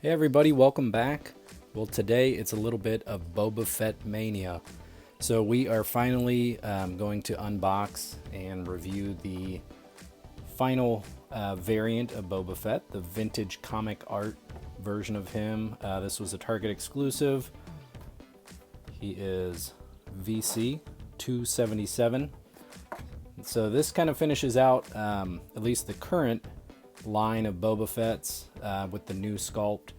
Hey everybody, welcome back. Well, today it's a little bit of Boba Fett mania. So we are finally going to unbox and review the final variant of Boba Fett, the vintage comic art version of him. This was a Target exclusive. He is VC 277. So this kind of finishes out at least the current line of Boba Fett's with the new sculpt.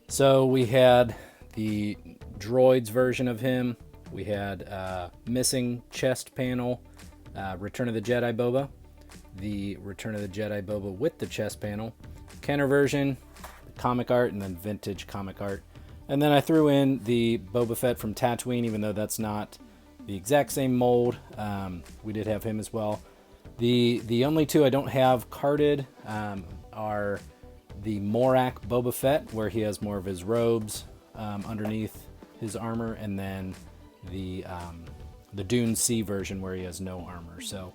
So we had the droids version of him. We had missing chest panel, Return of the Jedi Boba, the Return of the Jedi Boba with the chest panel, Kenner version, comic art, and then vintage comic art. And then I threw in the Boba Fett from Tatooine, even though that's not the exact same mold. We did have him as well. The only two I don't have carded are the Morak Boba Fett, where he has more of his robes underneath his armor, and then the Dune C version where he has no armor. So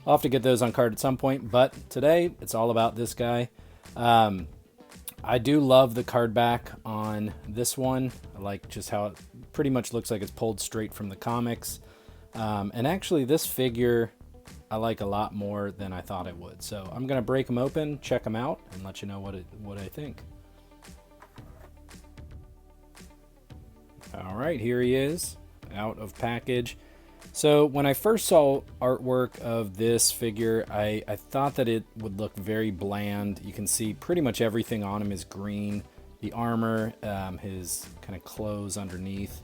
I'll have to get those on card at some point, but today it's all about this guy. I do love the card back on this one. I like just how it pretty much looks like it's pulled straight from the comics. And actually this figure I like a lot more than I thought it would. So I'm going to break them open, check them out, and let you know what I think. All right, here he is, out of package. So when I first saw artwork of this figure, I thought that it would look very bland. You can see pretty much everything on him is green. The armor, his kind of clothes underneath.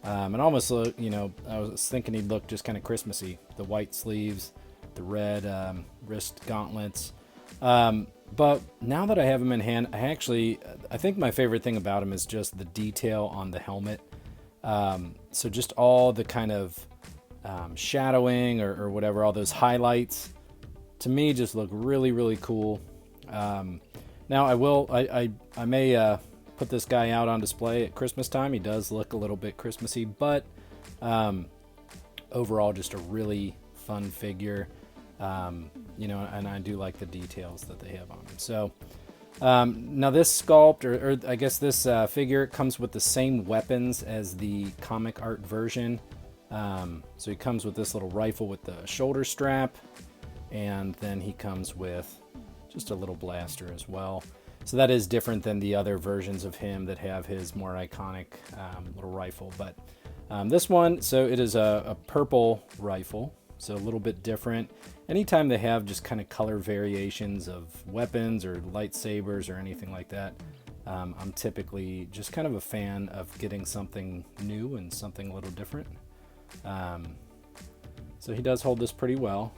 And almost look, I was thinking he'd look just kind of Christmassy. The white sleeves, the red wrist gauntlets. But now that I have him in hand, I think my favorite thing about him is just the detail on the helmet. So just all the kind of shadowing or whatever, all those highlights, to me just look really, really cool. Now I may put this guy out on display at Christmas time. He does look a little bit Christmassy, but overall just a really fun figure. And I do like the details that they have on him. So now this sculpt, or I guess this figure, comes with the same weapons as the comic art version. So he comes with this little rifle with the shoulder strap, and then he comes with just a little blaster as well. So that is different than the other versions of him that have his more iconic little rifle. But this one, so it is a purple rifle, so a little bit different. Anytime they have just kind of color variations of weapons or lightsabers or anything like that, I'm typically just kind of a fan of getting something new and something a little different. So he does hold this pretty well.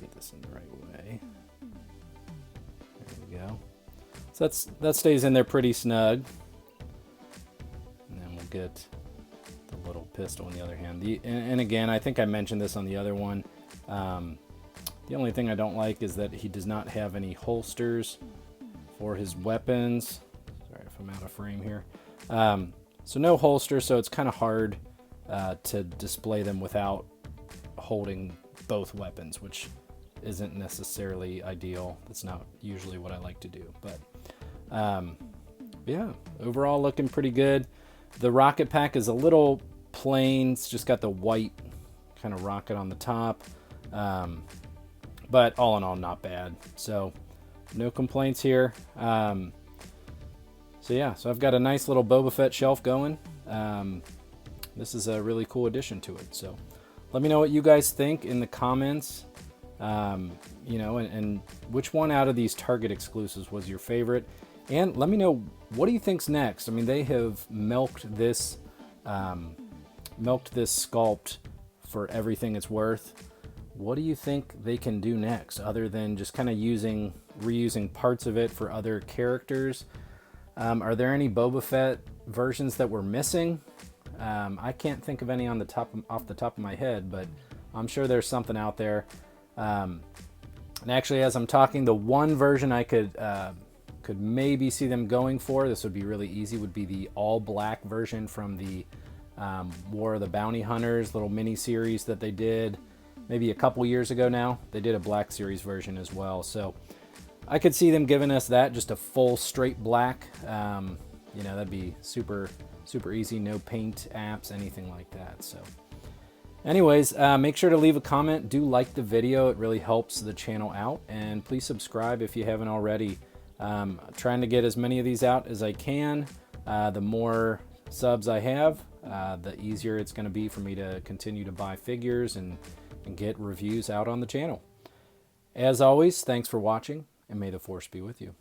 Get this in the right way. There we go. So that stays in there pretty snug. And then we'll get the little pistol on the other hand. And again, I think I mentioned this on the other one. The only thing I don't like is that he does not have any holsters for his weapons. Sorry if I'm out of frame here. So no holster, so it's kind of hard to display them without holding both weapons, which isn't necessarily ideal. That's not usually what I like to do, but yeah, overall looking pretty good. The rocket pack is a little plain. It's just got the white kind of rocket on the top, but all in all, not bad. So no complaints here. So yeah, so I've got a nice little Boba Fett shelf going. This is a really cool addition to it. So let me know what you guys think in the comments. And which one out of these Target exclusives was your favorite? And let me know, what do you think's next? I mean, they have milked this sculpt for everything it's worth. What do you think they can do next, other than just kind of reusing parts of it for other characters? Are there any Boba Fett versions that we're missing? I can't think of any off the top of my head, but I'm sure there's something out there. And actually, as I'm talking, the one version I could maybe see them going for, this would be really easy, would be the all black version from the War of the Bounty Hunters little mini series that they did maybe a couple years ago now. They did a Black Series version as well. So I could see them giving us that, just a full straight black. You know, that'd be super easy, no paint apps, anything like that. So anyways, make sure to leave a comment. Do like the video, it really helps the channel out, and please subscribe if you haven't already. Trying to get as many of these out as I can. The more subs I have, the easier it's going to be for me to continue to buy figures and get reviews out on the channel. As always, thanks for watching, and may the force be with you.